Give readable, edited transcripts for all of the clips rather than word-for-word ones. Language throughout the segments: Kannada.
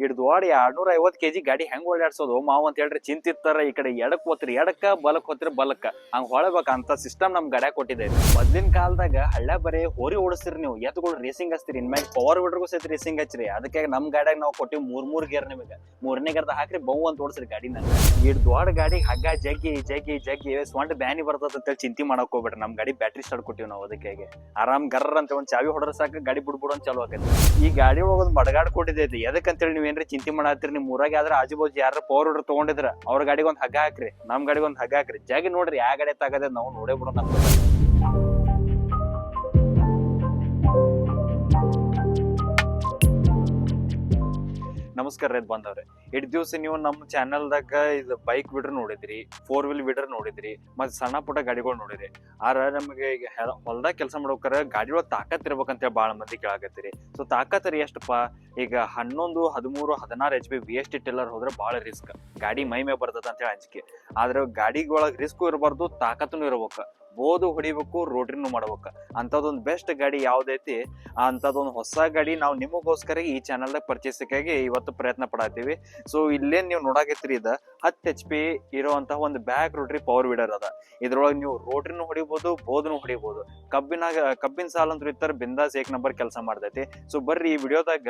ಹಿಡ್ದೋಡಿ 250 kg ಗಾಡಿ ಹೆಂಗ್ ಓಡಾಡ್ಸೋದು ಮಾವ್ ಅಂತ ಹೇಳ್ರಿ ಚಿಂತಿರ್ತಾರ. ಈ ಕಡೆ ಎಡಕ್ ಹೋತ್ರಿ ಎಡಕ್ಕ, ಬಲಕ್ ಹೋತ್ರಿ ಬಲಕ್ಕ, ಹಂಗ್ ಹೊಳಬೇಕ ಅಂತ ಸಿಸ್ಟಮ್ ನಮ್ ಗಡ್ಯಾಗ ಕೊಟ್ಟಿದೆ. ಮೊದ್ಲಿನ ಕಾಲದಾಗ ಹಳ್ಳ ಬರೀ ಹೋರಿ ಓಡಿಸ್ತೀರಿ ನೀವು, ಎತ್ಗಳು ರೇಸಿಂಗ್ ಹಚ್ತೀರಿ, ಇನ್ಮ್ಯಾಗ ಪವರ್ ವಿಡರ್ಗೂ ಸಹಿತ ರೇಸಿಂಗ್ ಹಚ್ಚಿರಿ. ಅದಕ್ಕೆ ನಮ್ ಗಾಡ್ಯಾಗ ನಾವು ಕೊಟ್ಟಿವಿ ಮೂರ್ ಗೇರ್. ನಿಮಗೆ 3ನೇ ಗೇರ್ದ ಹಾಕ್ರಿ ಬೌ ಅಂತ ಓಡಿಸ್ರಿ ಗಾಡಿನ. ಇಡ್ ದೊಡ್ಡ ಗಾಡಿ ಹಗ್ಗ ಜಗ್ಗಿ ಜಗ್ಗಿ ಜಗ್ಗಿ ಸ್ವಂಟ್ ಬ್ಯಾನಿ ಬರ್ತದ ಅಂತೇಳಿ ಚಿಂತೆ ಮಾಡಕ್ ಹೋಗ್ಬೇಡ್ರಿ. ನಮ್ ಗಾಡಿ ಬ್ಯಾಟ್ರಿ ಸ್ಟಾರ್ಟ್ ಕೊಟ್ಟಿವಿ ನಾವು. ಅದಕ್ಕೆ ಆರಾಮ್ ಗರ್ರ ಅಂತ ಒಂದ್ ಚಾವಿ ಹೊಡ್ರ ಸಾಕ ಗಾಡಿ ಬಿಡ್ಬಿಡು ಅಂತ ಚಾಲು ಆಗತ್ತೆ. ಈ ಗಾಡಿ ಒಳಗೊಂದ್ ಮಡಗಾಡ್ ಕೊಟ್ಟಿದ್ದೈತಿ. ಎದಕ್ಕಂತೇಳಿ ನೀವ್ ಏನ್ರಿ ಚಿಂತೆ ಮಾಡತ್ತೀರಿ? ನಿಮ್ ಊರಾಗ ಯಾವ್ದಾರ ಆಜು ಬಾಜು ಯಾರ ಪವರ್ ವಿಡರ್ ತಗೊಂಡಿದ್ರ ಅವ್ರ ಗಾಡಿಗೆ ಒಂದ್ ಹಗ್ಗ ಹಾಕ್ರಿ, ನಮ್ ಗಾಡಿಗೆ ಒಂದ್ ಹಗ್ಗ ಹಾಕ್ರಿ. ಜಾಗಿ ನೋಡ್ರಿ ಯಾವ ಗಾಡಿ ತಾಗದ ನಾವು ನೋಡೇ ಬಿಡೋಣ. ನಮಸ್ಕಾರ ರೈತ ಬಂದವ್ರೆ. ಇಟ್ ದಿವ್ಸ ನೀವು ನಮ್ಮ ಚಾನಲ್ದಾಗ ಇದು ಬೈಕ್ ವಿಡರ್ ನೋಡಿದ್ರಿ, 4 ವೀಲ್ ವಿಡರ್ ನೋಡಿದ್ರಿ, ಮತ್ತೆ ಸಣ್ಣ ಪುಟ್ಟ ಗಾಡಿಗಳು ನೋಡಿದ್ರಿ. ಆರ ನಮಗೆ ಈಗ ಹೊಲ್ದಾಗ ಕೆಲಸ ಮಾಡ್ಬೇಕಾರ ಗಾಡಿ ಒಳಗೆ ತಾಕತ್ ಇರ್ಬೇಕಂತ ಭಾಳ ಮಂದಿ ಕೇಳಾಕತ್ತೀರಿ. ಸೊ ತಾಕತ್ ರೀ ಎಷ್ಟಪ್ಪ? ಈಗ 11, 13, 16 HP VST ಟಿಲ್ಲರ್ ಹೋದ್ರೆ ಭಾಳ ರಿಸ್ಕ್. ಗಾಡಿ ಮೈ ಮೇ ಬರ್ತದ ಅಂತ ಹೇಳಿ ಅಂಜಿಕೆ. ಆದ್ರೆ ಗಾಡಿ ಒಳಗೆ ರಿಸ್ಕು ಇರಬಾರ್ದು, ತಾಕತ್ತೂ ಇರ್ಬೇಕು. ಬೋದು ಹೊಡಿಬೇಕು, ರೋಡ್ರಿನೂ ಮಾಡ್ಬೇಕು. ಅಂಥದ್ದೊಂದು ಬೆಸ್ಟ್ ಗಾಡಿ ಯಾವ್ದೈತಿ, ಅಂಥದ್ದೊಂದು ಹೊಸ ಗಾಡಿ ನಾವು ನಿಮಗೋಸ್ಕರ ಈ ಚಾನಲ್ದಾಗ ಪರ್ಚೇಸಿಗಾಗಿ ಇವತ್ತು ಪ್ರಯತ್ನ ಪಡತ್ತೀವಿ. ಸೊ ಇಲ್ಲೇನ್ ನೀವು ನೋಡಾಕತ್ತೀರಿ, ಇದು 10 HP ಇರುವಂತಹ ಒಂದು ಬ್ಯಾಕ್ ರೋಟ್ರಿ ಪವರ್ ವಿಡರ್ ಅದ. ಇದ್ರೊಳಗೆ ನೀವು ರೋಟ್ರಿನೂ ಹೊಡಿಬಹುದು, ಬೋದನು ಹೊಡಿಬಹುದು. ಕಬ್ಬಿನ ಸಾಲ ಅಂತ ಇರ್ತಾರೆ, ಬಿಂದಾಸ್ 1 ನಂಬರ್ ಕೆಲಸ ಮಾಡ್ತೈತಿ. ಸೊ ಬರ್ರಿ ಈ ವಿಡಿಯೋದಾಗ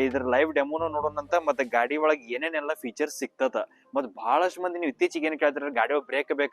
ಇದ್ರ ಲೈವ್ ಡೆಮೋನು ನೋಡೋಣಂತ. ಮತ್ತೆ ಗಾಡಿ ಒಳಗೆ ಏನೇನೆಲ್ಲ ಫೀಚರ್ಸ್ ಸಿಗ್ತದ. ಮತ್ತೆ ಬಹಳಷ್ಟು ಮಂದಿ ನೀವು ಇತ್ತೀಚೆಗೆ ಏನ್ ಕೇಳ್ತಾರೆ, ಗಾಡಿ ಒಳಗೆ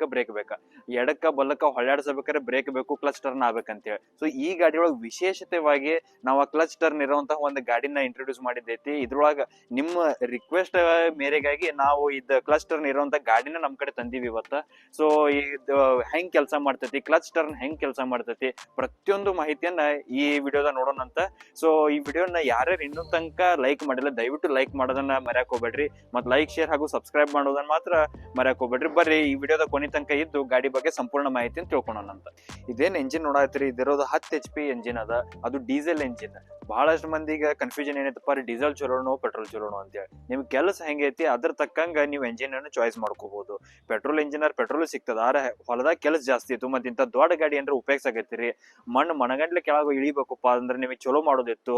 ಬ್ರೇಕ್ ಬೇಕಾ, ಎಡಕ್ಕ ಬಲ್ಲಕ್ಕ ಹೊಳ್ಳಾಡ್ಸಬೇಕಾದ್ರೆ ಬ್ರೇಕ್ ಬೇಕು, ಕ್ಲಚ್ ಟರ್ನ್ ಆಗ್ಬೇಕಂತೇಳಿ. ಸೊ ಈ ಗಾಡಿ ಒಳಗೆ ವಿಶೇಷತೆವಾಗಿ ನಾವು ಆ ಕ್ಲಚ್ ಟರ್ನ್ ಇರುವಂತಹ ಒಂದು ಗಾಡಿನ ಇಂಟ್ರೊಡ್ಯೂಸ್ ಮಾಡಿದ್ದೈತಿ. ಇದ್ರೊಳಗ ನಿಮ್ಮ ರಿಕ್ವೆಸ್ಟ್ ಮೇರೆಗಾಗಿ ನಾವು ಇದು ಕ್ಲಚ್ ಟರ್ನ್ ಇರುವಂತ ಗಾಡಿನ ನಮ್ ಕಡೆ ತಂದೀವಿ ಇವತ್ತ. ಸೊ ಇದು ಹೆಂಗ್ ಕೆಲಸ ಮಾಡ್ತೈತಿ, ಕ್ಲಚ್ ಟರ್ನ್ ಹೆಂಗ್ ಕೆಲಸ ಮಾಡ್ತೈತಿ, ಪ್ರತಿಯೊಂದು ಮಾಹಿತಿಯನ್ನ ಈ ವಿಡಿಯೋದ ನೋಡೋಣಂತ. ಸೊ ಈ ವಿಡಿಯೋನ ಯಾರ್ಯಾರು ಇನ್ನೂ ತನಕ ಲೈಕ್ ಮಾಡಿಲ್ಲ, ದಯವಿಟ್ಟು ಲೈಕ್ ಮಾಡೋದನ್ನ ಮರ್ಯಾಕ್ ಹೋಗ್ಬೇಡ್ರಿ. ಮತ್ ಲೈಕ್, ಶೇರ್ ಹಾಗೂ ಸಬ್ಸ್ಕ್ರೈಬ್ ಮಾಡೋದನ್ನ ಮಾತ್ರ ಮರ್ಯಾಕ್ ಹೋಗ್ಬೇಡ್ರಿ. ಬರ್ರಿ ಈ ವಿಡಿಯೋದ ಕೊನೆ ತನಕ ಇದ್ದು ಗಾಡಿ ಬಗ್ಗೆ ಸಂಪೂರ್ಣ ಮಾಹಿತಿನ ತಿಳ್ಕೊಳ್ಳೋಣ ಅಂತ. ಇದೇನ್ ಎಂಜಿನ್ ನೋಡಾತ್ರಿ, ಇದಿರೋದು 10 HP ಎಂಜಿನ್ ಅದ. ಅದು ಡೀಸೆಲ್ ಎಂಜಿನ್. ಬಹಳಷ್ಟು ಮಂದಿಗೆ ಕನ್ಫ್ಯೂಷನ್ ಏನೈತಪ್ಪ, ಡೀಸೆಲ್ ಚಲೋನೋ ಪೆಟ್ರೋಲ್ ಚಲೋನೋ ಅಂತೇಳಿ. ನಿಮ್ ಕೆಲಸ ಹೆಂಗೈತಿ ಅದ್ರ ತಕ್ಕಂಗ ನೀವು ಎಂಜಿನ್ ಅನ್ನು ಚಾಯ್ಸ್ ಮಾಡ್ಕೋಬಹುದು. ಪೆಟ್ರೋಲ್ ಇಂಜಿನಿಯರ್ ಪೆಟ್ರೋಲ್ ಸಿಗ್ತದ, ಆದ್ರೆ ಹೊಲದಾಗ ಕೆಲಸ ಜಾಸ್ತಿ ಇತ್ತು. ಮತ್ತೆ ಇಂಥ ದೊಡ್ಡ ಗಾಡಿ ಅಂದ್ರೆ ಉಪಯೋಗಿಸಾಕೈತಿರಿ, ಮಣ್ಣು ಮನಗಂಡ್ಲೆ ಕೆಳಗ ಇಳಿಬೇಕಪ್ಪ ಅಂದ್ರೆ ನಿಮಗೆ ಚಲೋ ಮಾಡೋದಿತ್ತು.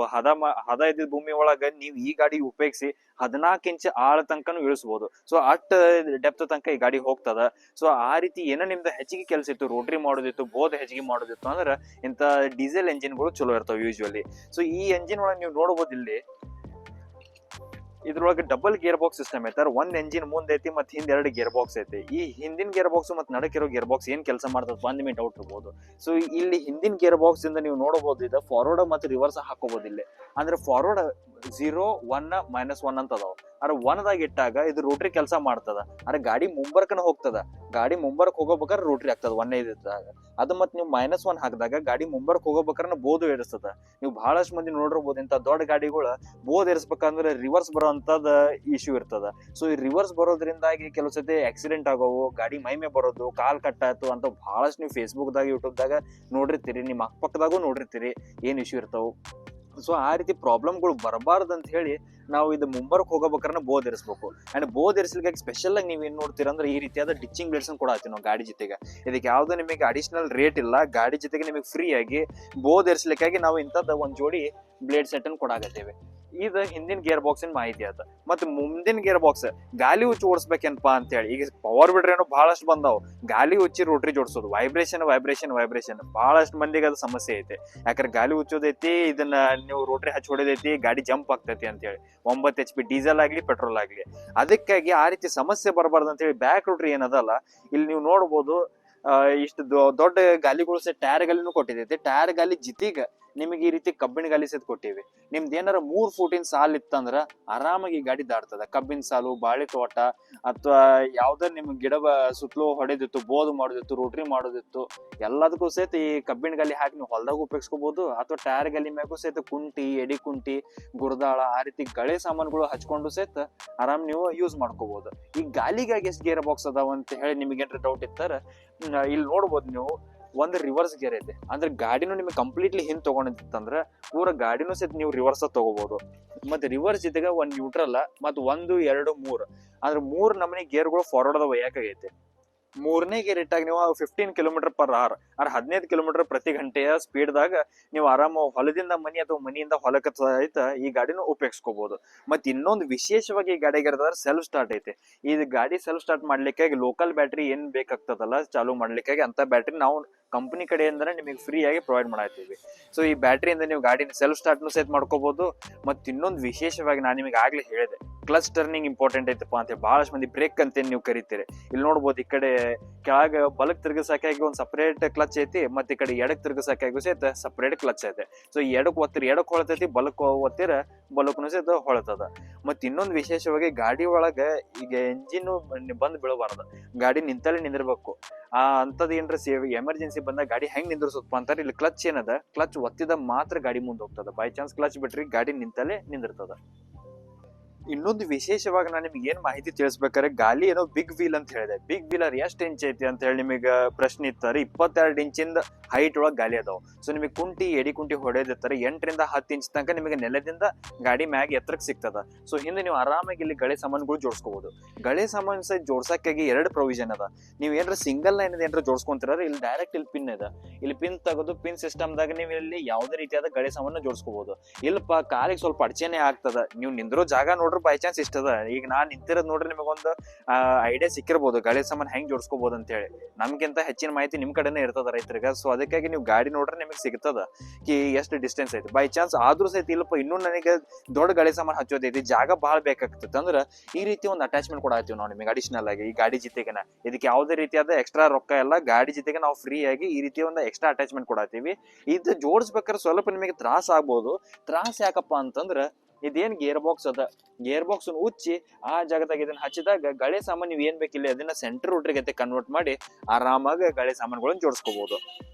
ಹದ ಇದ್ದ ಭೂಮಿ ಒಳಗ ನೀವು ಈ ಗಾಡಿ ಉಪಯೋಗಿಸಿ 14 ಇಂಚ್ ಆಳ ತನಕನು ಇಳಿಸಬಹುದು. ಸೊ ಅಟ್ ಡೆಪ್ತ್ ತನಕ ಈ ಗಾಡಿ ಹೋಗ್ತದ. ಸೊ ಆ ರೀತಿ ಏನೋ ನಿಮ್ದು ಹೆಚ್ಚಿಗೆ ಕೆಲಸ ಇತ್ತು, ರೋಟ್ರಿ ಮಾಡೋದಿತ್ತು, ಬೋದ್ ಹೆಚ್ಚಿಗೆ ಮಾಡೋದಿತ್ತು ಅಂದ್ರೆ ಇಂಥ ಡೀಸೆಲ್ ಎಂಜಿನ್ಗಳು ಚಲೋ ಇರ್ತಾವ ಯೂಶುವಲಿ. ಸೊ ಈ ಎಂಜಿನ್ ಒಳಗೆ ನೀವು ನೋಡಬಹುದು, ಇಲ್ಲಿ ಇದ್ರೊಳಗೆ ಡಬಲ್ ಗೇರ್ ಬಾಕ್ಸ್ ಸಿಸ್ಟಮ್ ಐತೆ. ಒಂದ್ ಎಂಜಿನ್ ಮುಂದೆ ಐತಿ, ಮತ್ತೆ ಹಿಂದ್ 2 ಗೇರ್ ಬಾಕ್ಸ್ ಐತಿ. ಈ ಹಿಂದಿನ ಗೇರ್ ಬಾಕ್ಸ್ ಮತ್ತೆ ನಡಕಿರೋ ಗೇರ್ ಬಾಕ್ಸ್ ಏನ್ ಕೆಲಸ ಮಾಡ್ತದ ಒಂದ್ ನಿಮಿಷ ಡೌಟ್ ಇರ್ಬೋದು. ಸೊ ಇಲ್ಲಿ ಹಿಂದಿನ ಗೇರ್ ಬಾಕ್ಸ್ ಇಂದ ನೀವು ನೋಡಬಹುದು, ಇದು ಫಾರ್ವರ್ಡ್ ಮತ್ತೆ ರಿವರ್ಸ್ ಹಾಕೋಬಹುದು. ಇಲ್ಲಿ ಅಂದ್ರೆ ಫಾರ್ವರ್ಡ್ 0, 1, -1 ಅಂತ ಅದಾವ. ಆದ್ರೆ 1ದಾಗ ಇಟ್ಟಾಗ ಇದು ರೋಟ್ರಿ ಕೆಲಸ ಮಾಡ್ತದ. ಆದ್ರೆ ಗಾಡಿ ಮುಂಬರ್ಕನ ಹೋಗ್ತದ. ಗಾಡಿ ಮುಂಬರ್ಕ್ ಹೋಗೋಬೇಕಾದ್ರೆ ರೋಟ್ರಿ ಆಗ್ತದ 1 ಇದ್ದಾಗ. ಅದು ಮತ್ತೆ ನೀವು -1 ಹಾಕಿದಾಗ ಗಾಡಿ ಮುಂಬರ್ಕ್ ಹೋಗೋಬೇಕಾದ್ರೆ ಬೋದು ಏರಿಸ್ತದ. ನೀವು ಬಹಳಷ್ಟು ಮಂದಿ ನೋಡಿರ್ಬೋದು, ಇಂಥ ದೊಡ್ಡ ಗಾಡಿಗಳು ಬೋದ್ ಏರಿಸ್ಬೇಕಂದ್ರೆ ರಿವರ್ಸ್ ಬರೋಂಥದ್ ಇಶ್ಯೂ ಇರ್ತದ. ಸೊ ಈ ರಿವರ್ಸ್ ಬರೋದ್ರಿಂದಾಗಿ ಕೆಲವು ಸತಿ ಆಕ್ಸಿಡೆಂಟ್ ಆಗೋವು, ಗಾಡಿ ಮೈಮೆ ಬರೋದು, ಕಾಲ್ ಕಟ್ಟಾಯ್ತು ಅಂತ ಬಹಳಷ್ಟು ನೀವು ಫೇಸ್ಬುಕ್ದಾಗ, ಯೂಟ್ಯೂಬ್ದಾಗ ನೋಡಿರ್ತೀರಿ, ನಿಮ್ಮ ಅಕ್ಕಪಕ್ಕದಾಗೂ ನೋಡಿರ್ತೀರಿ ಏನ್ ಇಶ್ಯೂ ಇರ್ತಾವ. ಸೊ ಆ ರೀತಿ ಪ್ರಾಬ್ಲಮ್ಗಳು ಬರಬಾರ್ದು ಅಂತ ಹೇಳಿ ನಾವು ಇದು ಮುಂಬರ್ಕ್ ಹೋಗೋಬೇಕಾದ್ರೆ ಬೋದ್ ಇರಿಸ್ಬೇಕು. ಅಂಡ್ ಬೋದ್ ಇರಿಸಲಿಕ್ಕೆ ಸ್ಪೆಷಲ್ ಆಗಿ ನೀವ್ ಏನ್ ನೋಡ್ತೀರ ಅಂದ್ರೆ ಈ ರೀತಿಯಾದ ಡಿಚ್ಚಿಂಗ್ ಬ್ಲೇಡ್ಸ್ ಕೊಡಾತೀವಿ ನಾವು ಗಾಡಿ ಜೊತೆಗೆ. ಇದಕ್ಕೆ ಯಾವ್ದು ನಿಮಗೆ ಅಡಿಷನಲ್ ರೇಟ್ ಇಲ್ಲ, ಗಾಡಿ ಜೊತೆಗೆ ನಿಮಗೆ ಫ್ರೀ ಆಗಿ ಬೋದ್ ಇರಿಸಲಿಕ್ಕಾಗಿ ನಾವು ಇಂಥದ್ದು ಒಂದ್ ಜೋಡಿ ಬ್ಲೇಡ್ ಸೆಟ್ ಅನ್ನು ಕೊಡಾಕತ್ತೇವೆ. ಇದು ಹಿಂದಿನ ಗೇರ್ ಬಾಕ್ಸ್ ಮಾಹಿತಿ ಆತ. ಮತ್ತೆ ಮುಂದಿನ ಗೇರ್ ಬಾಕ್ಸ್ ಗಾಲಿ ಉಚ್ಚಿ ಓಡಿಸ್ಬೇಕೇನಪ್ಪ ಅಂತ ಹೇಳಿ, ಈಗ ಪವರ್ ಬಿಡ್ರಿ ಏನೋ ಬಹಳಷ್ಟು ಬಂದಾವ್. ಗಾಲಿ ಉಚ್ಚಿ ರೋಟ್ರಿ ಜೋಡಿಸೋದು, ವೈಬ್ರೇಷನ್ ಬಹಳಷ್ಟು ಮಂದಿಗೆ ಅದು ಸಮಸ್ಯೆ ಐತೆ. ಯಾಕಂದ್ರೆ ಗಾಲಿ ಉಚ್ಚೋದೈತಿ, ಇದನ್ನ ನೀವು ರೋಟ್ರಿ ಹಚ್ಚಿ ಹೊಡೆದೈತಿ, ಗಾಡಿ ಜಂಪ್ ಆಗ್ತೈತಿ ಅಂತ ಹೇಳಿ. 9 HP ಡೀಸೆಲ್ ಆಗ್ಲಿ ಪೆಟ್ರೋಲ್ ಆಗ್ಲಿ. ಅದಕ್ಕಾಗಿ ಆ ರೀತಿ ಸಮಸ್ಯೆ ಬರಬಾರ್ದು ಅಂತ ಹೇಳಿ ಬ್ಯಾಕ್ ರೋಟ್ರಿ ಏನದಲ್ಲ, ಇಲ್ಲಿ ನೀವು ನೋಡ್ಬೋದು ಇಷ್ಟು ದೊಡ್ಡ ಗಾಲಿಗಳು ಸಹ ಟೈರ್ ಗಾಲಿನೂ ಕೊಟ್ಟಿದೈತಿ. ಟೈರ್ ಗಾಲಿ ಜಿತಿಗ ನಿಮಗೆ ಈ ರೀತಿ ಕಬ್ಬಿಣ ಗಾಲಿ ಸಹಿತ ಕೊಟ್ಟಿವಿ. ನಿಮ್ದು ಏನಾರ 3 ಫೂಟಿನ ಸಾಲ್ ಇತ್ತಂದ್ರ ಆರಾಮಾಗಿ ಈ ಗಾಡಿ ದಾಡ್ತದ. ಕಬ್ಬಿನ ಸಾಲು, ಬಾಳೆ ತೋಟ, ಅಥವಾ ಯಾವ್ದಾರ ನಿಮ್ಗೆ ಗಿಡ ಸುತ್ತಲೂ ಹೊಡೆದಿತ್ತು, ಬೋದ್ ಮಾಡೋದಿತ್ತು, ರೋಟ್ರಿ ಮಾಡೋದಿತ್ತು, ಎಲ್ಲದಕ್ಕೂ ಸಹಿತ ಈ ಕಬ್ಬಿಣ ಗಾಲಿ ಹಾಕಿ ನೀವು ಹೊಲ್ದಾಗ ಉಪಯೋಗಿಸ್ಕೋಬಹುದು. ಅಥವಾ ಟೈರ್ ಗಾಲಿ ಮ್ಯಾಗೂ ಸಹಿತ ಕುಂಟಿ, ಎಡಿ ಕುಂಟಿ, ಗುರ್ದಾಳ ಆ ರೀತಿ ಗಳೆ ಸಾಮಾನುಗಳು ಹಚ್ಕೊಂಡು ಸಹಿತ ಆರಾಮ್ ನೀವು ಯೂಸ್ ಮಾಡ್ಕೋಬಹುದು. ಈ ಗಾಲಿಗಾಗಿ ಎಷ್ಟು ಗೇರ್ ಬಾಕ್ಸ್ ಅದಾವ ಅಂತ ಹೇಳಿ ನಿಮ್ಗೆ ಏನಾರ ಡೌಟ್ ಇತ್ತಾರ, ಇಲ್ಲಿ ನೋಡ್ಬೋದು ನೀವು. ಒಂದು ರಿವರ್ಸ್ ಗೇರ್ ಐತೆ, ಅಂದ್ರೆ ಗಾಡಿನೂ ನಿಮಗೆ ಕಂಪ್ಲೀಟ್ಲಿ ಹಿಂದ್ ತಗೊಂಡಿತ್ತಂದ್ರ ಪೂರ ಗಾಡಿನೂ ಸಹಿತ ನೀವು ರಿವರ್ಸ್ ತಗೋಬಹುದು. ಮತ್ತೆ ರಿವರ್ಸ್ ಜೊತೆಗೆ ಒಂದ್ ನ್ಯೂಟ್ರಲ್, ಮತ್ 1, 2, 3 ಅಂದ್ರೆ 3 ನಮೂನಿ ಗೇರ್ಗಳು ಫಾರ್ವರ್ಡ್ ಅದ ಒಯ್ಯಾಕೈತೆ. ಮೂರನೇ ಗೇರ್ ಇಟ್ಟಾಗ ನೀವು 15 ಕಿಲೋಮೀಟರ್ ಪರ್ ಅವರ್ 15 ಕಿಲೋಮೀಟರ್ ಪ್ರತಿ ಗಂಟೆಯ ಸ್ಪೀಡ್ದಾಗ ನೀವು ಆರಾಮ ಹೊಲದಿಂದ ಮನಿ ಅಥವಾ ಮನಿಯಿಂದ ಹೊಲಕ್ಕೆ ಸಹಿತ ಈ ಗಾಡಿನ ಉಪಯೋಗಿಸ್ಕೋಬಹುದು. ಮತ್ ಇನ್ನೊಂದು ವಿಶೇಷವಾಗಿ ಈ ಗಾಡಿಗೆ ಸೆಲ್ಫ್ ಸ್ಟಾರ್ಟ್ ಐತಿ. ಈ ಗಾಡಿ ಸೆಲ್ಫ್ ಸ್ಟಾರ್ಟ್ ಮಾಡ್ಲಿಕ್ಕೆ ಲೋಕಲ್ ಬ್ಯಾಟ್ರಿ ಏನ್ ಬೇಕಾಗ್ತದಲ್ಲ ಚಾಲು ಮಾಡ್ಲಿಕ್ಕೆ ಅಂತ ಬ್ಯಾಟ್ರಿ ನಾವು ಕಂಪನಿ ಕಡೆಯಿಂದ ನಿಮಗೆ ಫ್ರೀ ಆಗಿ ಪ್ರೊವೈಡ್ ಮಾಡಾತೀವಿ. ಸೊ ಈ ಬ್ಯಾಟ್ರಿಯಿಂದ ನೀವು ಗಾಡಿನ ಸೆಲ್ಫ್ ಸ್ಟಾರ್ಟ್ನು ಸಹಿತ ಮಾಡ್ಕೋಬಹುದು. ಮತ್ ಇನ್ನೊಂದು ವಿಶೇಷವಾಗಿ ನಾನು ನಿಮಗೆ ಆಗ್ಲೇ ಹೇಳಿದೆ, ಕ್ಲಚ್ ಟರ್ನಿಂಗ್ ಇಂಪಾರ್ಟೆಂಟ್ ಐತಪ್ಪ ಅಂತ ಬಹಳಷ್ಟು ಮಂದಿ ಬ್ರೇಕ್ ಅಂತ ನೀವು ಕರಿತೀರಿ. ಇಲ್ಲಿ ನೋಡ್ಬೋದು, ಈ ಕಡೆ ಕೆಳಗ ಬಲಕ್ ತಿರ್ಗಿಸಾಕಾಗಿ ಒಂದು ಸಪರೇಟ್ ಕ್ಲಚ್ ಐತಿ, ಮತ್ತೆ ಈ ಕಡೆ ಎಡಕ್ ತಿರ್ಗಿಸಾಕಾಗಿ ಸಹಿತ ಸಪರೇಟ್ ಕ್ಲಚ್ ಐತೆ. ಸೊ ಎಡಕ್ ಒತ್ತಿರ ಎಡಕ್ ಹೊಳತೈತಿ, ಬಲಕ್ ಒತ್ತಿರ ಬಲಕ್ನು ಸಹಿತ ಹೊಳತದ. ಮತ್ ಇನ್ನೊಂದು ವಿಶೇಷವಾಗಿ ಗಾಡಿ ಒಳಗ ಈಗ ಎಂಜಿನ್ ಬಂದ್ ಬೀಳಬಾರ್ದು, ಗಾಡಿ ನಿಂತಲ್ಲೇ ನಿಂದಿರ್ಬೇಕು. ಅಂತದ್ ಏನ್ರ ಎಮರ್ಜೆನ್ಸಿ ಬಂದಾಗ ಗಾಡಿ ಹೆಂಗ್ ನಿಂದ್ರಸಪ್ಪ ಅಂತಾರೆ, ಇಲ್ಲಿ ಕ್ಲಚ್ ಏನದ, ಕ್ಲಚ್ ಒತ್ತಿದ ಮಾತ್ರ ಗಾಡಿ ಮುಂದೆ ಹೋಗ್ತದ. ಬೈ ಚಾನ್ಸ್ ಕ್ಲಚ್ ಬಿಟ್ರಿ ಗಾಡಿ ನಿಂತಲ್ಲೇ ನಿಂದಿರ್ತದ. ಇನ್ನೊಂದು ವಿಶೇಷವಾಗಿ ನಾನು ನಿಮ್ಗೆ ಏನ್ ಮಾಹಿತಿ ತಿಳಿಸ್ಬೇಕಾದ್ರೆ, ಗಾಲಿ ಏನೋ ಬಿಗ್ ವೀಲ್ ಅಂತ ಹೇಳಿದೆ. ಬಿಗ್ ವೀಲರ್ ಎಷ್ಟು ಇಂಚ್ ಐತಿ ಅಂತ ಹೇಳಿ ನಿಮಗೆ ಪ್ರಶ್ನೆ ಇತ್ತಾರೆ. 22 ಇಂಚಿಂದ ಹೈಟ್ ಒಳಗೆ ಗಾಲಿ ಅದಾವ. ಸೊ ನಿಮಗೆ ಕುಂಟಿ ಎಡಿ ಕುಂಟಿ ಹೊಡೆದಿರ್ತಾರೆ 8 ರಿಂದ 10 ಇಂಚ್ ತನಕ ನಿಮಗೆ ನೆಲದಿಂದ ಗಾಡಿ ಮ್ಯಾಗ ಎತ್ತರಕ್ಕೆ ಸಿಗ್ತದ. ಸೊ ಹಿಂದೆ ನೀವು ಆರಾಮಾಗಿ ಇಲ್ಲಿ ಗಳೆ ಸಾಮಾನುಗಳು ಜೋಡಿಸ್ಕೋಬಹುದು. ಗಳೆ ಸಾಮಾನು ಸಹ ಜೋಡ್ಸಕ್ಕಾಗಿ 2 ಪ್ರೊವಿಷನ್ ಅದ. ನೀವು ಏನಾರ ಸಿಂಗಲ್ ಲೈನ್ ಏನಾರ ಜೋಡಿಸ್ಕೊಂತೀರ, ಇಲ್ಲಿ ಡೈರೆಕ್ಟ್ ಇಲ್ಲಿ ಪಿನ್ ಇದೆ, ಇಲ್ಲಿ ಪಿನ್ ತೆಗೆದು ಪಿನ್ ಸಿಸ್ಟಮ್ದಾಗ ನೀವು ಇಲ್ಲಿ ಯಾವುದೇ ರೀತಿಯಾದ ಗಳೆ ಸಾಮಾನು ಜೋಡಿಸ್ಕೋಬಹುದು. ಇಲ್ಲಪ್ಪ ಕಾಲಿಗೆ ಸ್ವಲ್ಪ ಅಡಚಣೆ ಆಗ್ತದ, ನೀವು ನಿಂದ್ರೋ ಜಾಗ ನೋಡ್ರಿ ಬೈ ಚಾನ್ಸ್ ಇಷ್ಟ ಅದ. ಈಗ ನಾನ್ ನಿಂತಿರೋದ್ ನೋಡ್ರಿ ನಿಮಗೊಂದು ಐಡಿಯಾ ಸಿಕ್ಕಿರ್ಬೋದು ಗಾಳಿ ಸಾಮಾನು ಹೆಂಗ್ ಜೋಡಿಸ್ಕೋಬಹುದು ಅಂತ ಹೇಳಿ. ನಮ್ಗಿಂತ ಹೆಚ್ಚಿನ ಮಾಹಿತಿ ನಿಮ್ ಕಡೆನೇ ಇರ್ತದ ರೈತರಿಗೆ. ಸೊ ಅದಕ್ಕಾಗಿ ನೀವು ಗಾಡಿ ನೋಡ್ರೆ ನಿಮಗೆ ಸಿಗ್ತದ ಕಿ ಎಷ್ಟು ಡಿಸ್ಟೆನ್ಸ್ ಐತಿ. ಬೈ ಚಾನ್ಸ್ ಆದ್ರೂ ಸಹಿತ ಇಲ್ಲಪ್ಪ ಇನ್ನೂ ನನಗೆ ದೊಡ್ಡ ಗಾಳಿ ಸಾಮಾನು ಹಚ್ಚೋದೈತಿ, ಜಾಗ ಬಹಳ ಬೇಕಾಗ್ತದೆ ಅಂದ್ರೆ ಈ ರೀತಿ ಒಂದು ಅಟ್ಯಾಚ್ಮೆಂಟ್ ಕೊಡಾತೀವಿ ನಾವು ನಿಮಗೆ ಅಡಿಷನಲ್ ಆಗಿ. ಈ ಗಾಡಿ ಜೊತೆಗೆ ಇದಕ್ಕೆ ಯಾವುದೇ ರೀತಿಯಾದ ಎಕ್ಸ್ಟ್ರಾ ರೊಕ್ಕ ಎಲ್ಲ, ಗಾಡಿ ಜೊತೆಗೆ ನಾವು ಫ್ರೀ ಆಗಿ ಈ ರೀತಿ ಒಂದು ಎಕ್ಸ್ಟ್ರಾ ಅಟ್ಯಾಚ್ಮೆಂಟ್ ಕೊಡಾತೀವಿ. ಇದು ಜೋಡಿಸ್ಬೇಕಾದ್ರೆ ಸ್ವಲ್ಪ ನಿಮಗೆ ತ್ರಾಸ ಆಗ್ಬೋದು. ತ್ರಾಸ ಯಾಕಪ್ಪ ಅಂತಂದ್ರೆ, ಇದೇನ್ ಗೇರ್ ಬಾಕ್ಸ್ ಅದ, ಗೇರ್ ಬಾಕ್ಸ್ ಉಚ್ಚಿ ಆ ಜಾಗದಾಗ ಇದನ್ನ ಹಚ್ಚಿದಾಗ ಗಳೆ ಸಾಮಾನು ನೀವು ಏನ್ ಬೇಕಿಲ್ಲ ಅದನ್ನ ಸೆಂಟರ್ ರೋಟ್ರಿಗೆ ಕನ್ವರ್ಟ್ ಮಾಡಿ ಆರಾಮಾಗಿ ಗಳೆ ಸಾಮಾನುಗಳನ್ನ ಜೋಡಿಸ್ಕೋಬಹುದು.